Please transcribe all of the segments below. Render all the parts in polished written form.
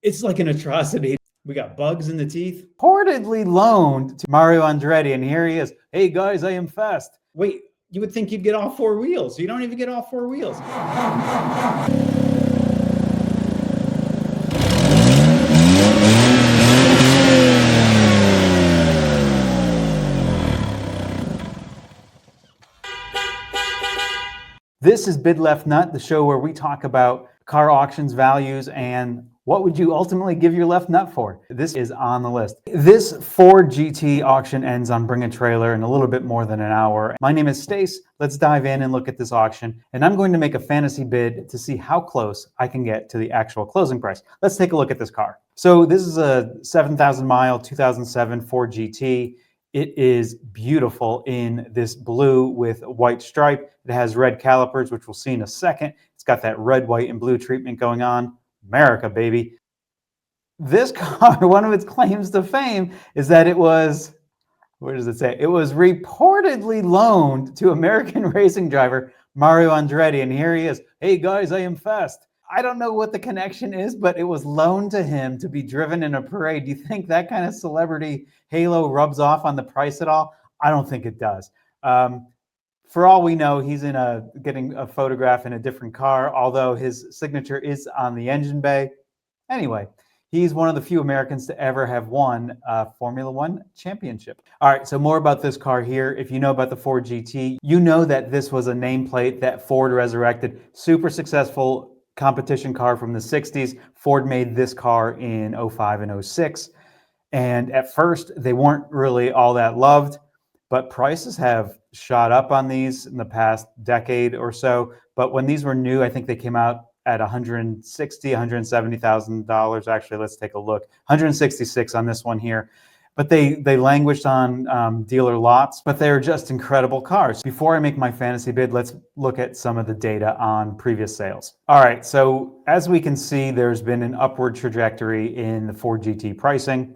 It's like an atrocity. We got bugs in the teeth. Reportedly loaned to Mario Andretti, and here he is. Hey guys, I am fast. Wait, you would think you'd get all four wheels. You don't even get all four wheels. This is Bid Left Nut, the show where we talk about car auctions, values, and what would you ultimately give your left nut for? This is on the list. This Ford GT auction ends on Bring a Trailer in a little bit more than an hour. My name is Stace. Let's dive in and look at this auction. And I'm going to make a fantasy bid to see how close I can get to the actual closing price. Let's take a look at this car. So this is a 7,000 mile 2007 Ford GT. It is beautiful in this blue with white stripe. It has red calipers, which we'll see in a second. It's got that red, white, and blue treatment going on. America, baby. This car, one of its claims to fame is that it was, where does it say? It was reportedly loaned to American racing driver Mario-Andretti, and here he is. Hey guys, I am fast. I don't know what the connection is, but it was loaned to him to be driven in a parade. Do you think that kind of celebrity halo rubs off on the price at all? I don't think it does. For all we know, he's getting a photograph in a different car, although his signature is on the engine bay. Anyway, he's one of the few Americans to ever have won a Formula One championship. All right, so more about this car here. If you know about the Ford GT, you know that this was a nameplate that Ford resurrected. Super successful competition car from the 60s. Ford made this car in 05 and 06. And at first, they weren't really all that loved, but prices have shot up on these in the past decade or so. But when these were new, I think they came out at $160,000, $170,000. Actually, let's take a look. 166 on this one here. But they languished on dealer lots, but they're just incredible cars. Before I make my fantasy bid, let's look at some of the data on previous sales. All right, so as we can see, there's been an upward trajectory in the Ford GT pricing.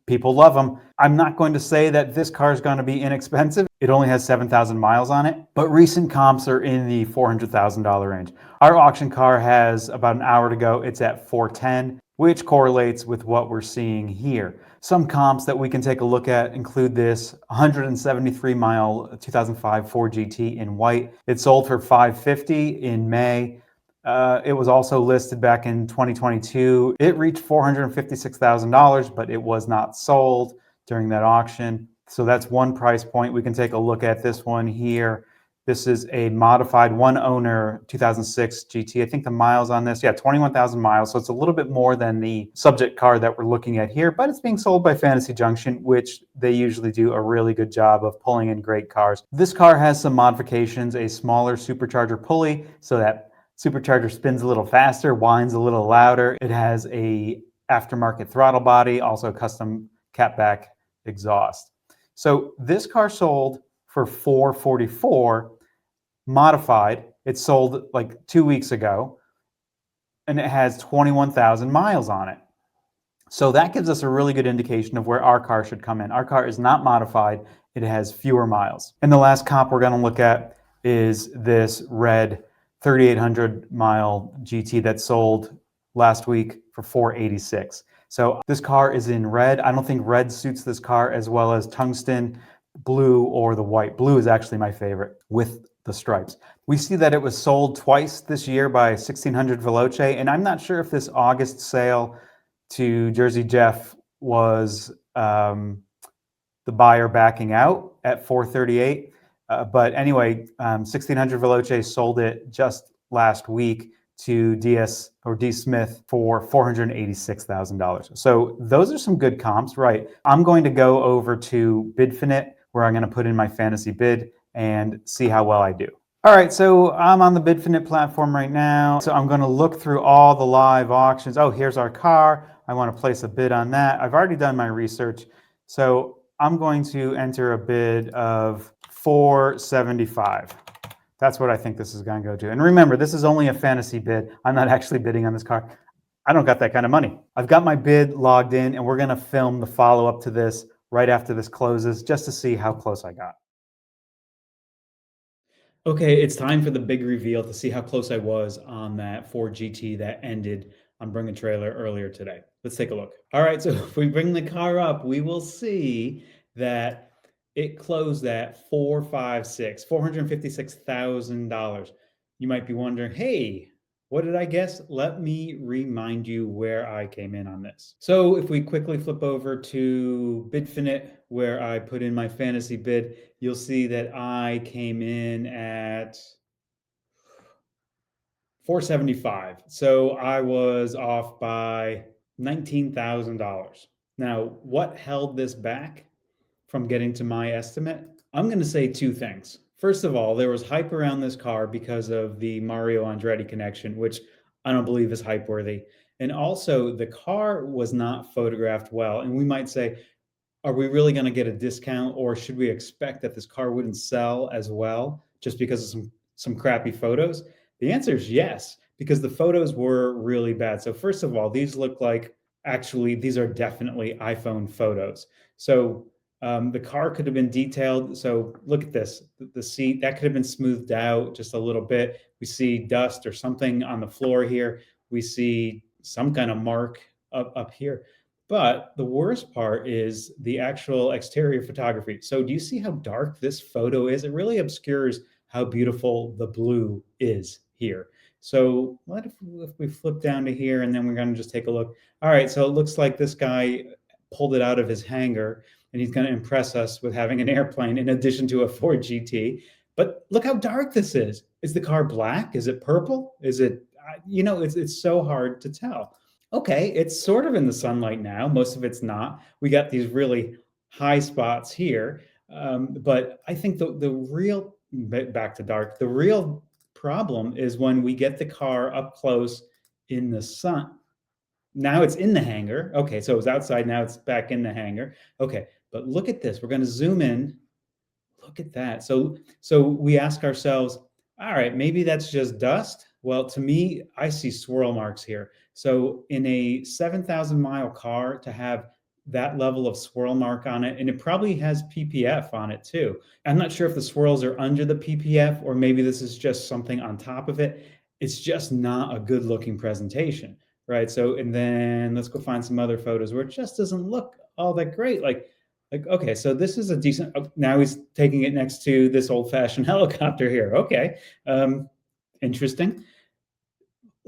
People love them. I'm not going to say that this car is going to be inexpensive. It only has 7,000 miles on it, but recent comps are in the $400,000 range. Our auction car has about an hour to go. It's at 410, which correlates with what we're seeing here. Some comps that we can take a look at include this 173 mile 2005 Ford GT in white. It sold for $550 in May. It was also listed back in 2022. It reached $456,000, but it was not sold during that auction. So that's one price point. We can take a look at this one here. This is a modified one owner 2006 GT. I think the miles on this, 21,000 miles. So it's a little bit more than the subject car that we're looking at here, but it's being sold by Fantasy Junction, which they usually do a really good job of pulling in great cars. This car has some modifications, a smaller supercharger pulley so that supercharger spins a little faster, whines a little louder. It has a aftermarket throttle body, also custom catback exhaust. So this car sold for $444, modified. It sold like 2 weeks ago, and it has 21,000 miles on it. So that gives us a really good indication of where our car should come in. Our car is not modified. It has fewer miles. And the last comp we're going to look at is this red 3,800 mile GT that sold last week for $486. So this car is in red. I don't think red suits this car as well as tungsten, blue, or the white. Blue is actually my favorite with the stripes. We see that it was sold twice this year by 1600 Veloce, and I'm not sure if this August sale to Jersey Jeff was the buyer backing out at $438. But anyway, 1600 Veloce sold it just last week to DS or D Smith for $486,000. So those are some good comps, right? I'm going to go over to Bidfinit where I'm going to put in my fantasy bid and see how well I do. All right, so I'm on the Bidfinit platform right now. So I'm going to look through all the live auctions. Oh, here's our car. I want to place a bid on that. I've already done my research. So I'm going to enter a bid of $475. That's what I think this is going to go to. And remember, this is only a fantasy bid. I'm not actually bidding on this car. I don't got that kind of money. I've got my bid logged in, and we're going to film the follow-up to this right after this closes just to see how close I got. Okay, it's time for the big reveal to see how close I was on that Ford GT that ended on Bring a Trailer earlier today. Let's take a look. All right, so if we bring the car up, we will see that it closed at $456,000. You might be wondering, hey, what did I guess? Let me remind you where I came in on this. So if we quickly flip over to Bidfinit, where I put in my fantasy bid, you'll see that I came in at 475. So I was off by $19,000. Now, what held this back from getting to my estimate? I'm going to say two things. First of all, there was hype around this car because of the Mario-Andretti connection, which I don't believe is hype worthy. And also, the car was not photographed well. And we might say, are we really going to get a discount, or should we expect that this car wouldn't sell as well just because of some crappy photos? The answer is yes, because the photos were really bad. So first of all, these look like, actually these are definitely iPhone photos. So the car could have been detailed. So look at this, the seat that could have been smoothed out just a little bit. We see dust or something on the floor here. We see some kind of mark up here. But the worst part is the actual exterior photography. So do you see how dark this photo is? It really obscures how beautiful the blue is here. So what if we flip down to here, and then we're going to just take a look. All right, so it looks like this guy pulled it out of his hangar, and he's going to impress us with having an airplane in addition to a Ford GT. But look how dark this is. Is the car black? Is it purple? Is it, it's so hard to tell. Okay, it's sort of in the sunlight now. Most of it's not. We got these really high spots here. But I think the real, back to dark, the real problem is when we get the car up close in the sun. Now it's in the hangar. Okay, so it was outside. Now it's back in the hangar. Okay, but look at this. We're going to zoom in. Look at that. So we ask ourselves, all right, maybe that's just dust. Well, to me, I see swirl marks here. So in a 7,000-mile car, to have that level of swirl mark on it, and it probably has PPF on it too. I'm not sure if the swirls are under the PPF or maybe this is just something on top of it. It's just not a good looking presentation, right? So, and then let's go find some other photos where it just doesn't look all that great. Like, okay, so this is a decent, now he's taking it next to this old-fashioned helicopter here. Okay, interesting.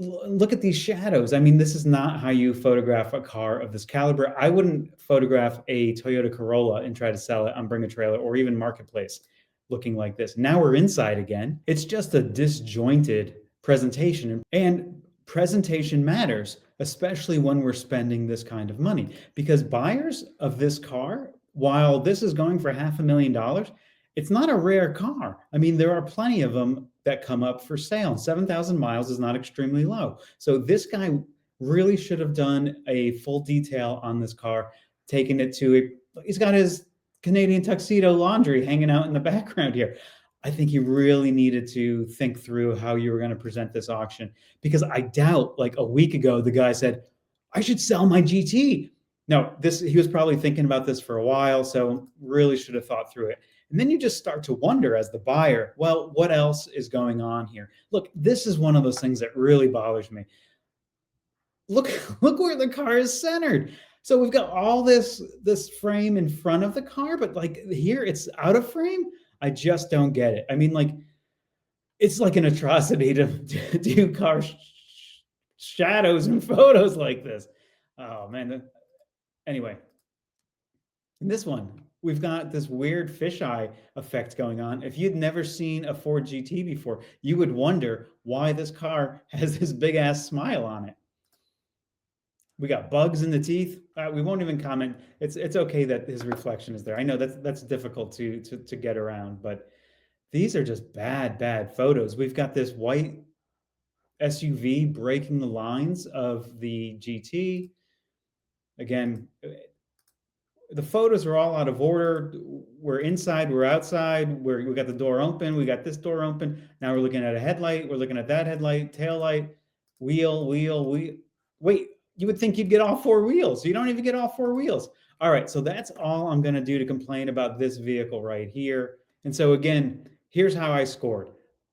Look at these shadows. I mean, this is not how you photograph a car of this caliber. I wouldn't photograph a Toyota Corolla and try to sell it on Bring a Trailer or even Marketplace looking like this. Now we're inside again. It's just a disjointed presentation, and presentation matters, especially when we're spending this kind of money, because buyers of this car, while this is going for $500,000, it's not a rare car. I mean, there are plenty of them that come up for sale. 7,000 miles is not extremely low. So this guy really should have done a full detail on this car, taken it to he's got his Canadian tuxedo laundry hanging out in the background here. I think you really needed to think through how you were going to present this auction, because I doubt, like a week ago, the guy said, I should sell my GT. No, he was probably thinking about this for a while, so really should have thought through it. And then you just start to wonder as the buyer, well, what else is going on here? Look, this is one of those things that really bothers me. Look where the car is centered. So we've got all this frame in front of the car, but like here it's out of frame. I just don't get it. I mean, like, it's like an atrocity to do car shadows and photos like this. Oh man. Anyway, in this one, we've got this weird fisheye effect going on. If you'd never seen a Ford GT before, you would wonder why this car has this big ass smile on it. We got bugs in the teeth. We won't even comment. It's okay that his reflection is there. I know that's difficult to get around, but these are just bad photos. We've got this white SUV breaking the lines of the GT. Again, the photos are all out of order. We're inside, we're outside, we got the door open, we got this door open. Now we're looking at a headlight, we're looking at that headlight, tail light, wheel. Wait, you would think you'd get all four wheels. You don't even get all four wheels. All right, so that's all I'm gonna do to complain about this vehicle right here. And so again, here's how I scored.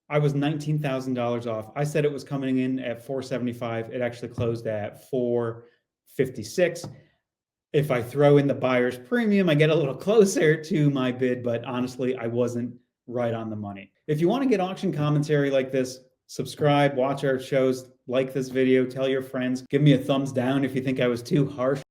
I was $19,000 off. I said it was coming in at 475. It actually closed at 456. If I throw in the buyer's premium, I get a little closer to my bid, but honestly, I wasn't right on the money. If you want to get auction commentary like this, subscribe, watch our shows, like this video, tell your friends, give me a thumbs down if you think I was too harsh.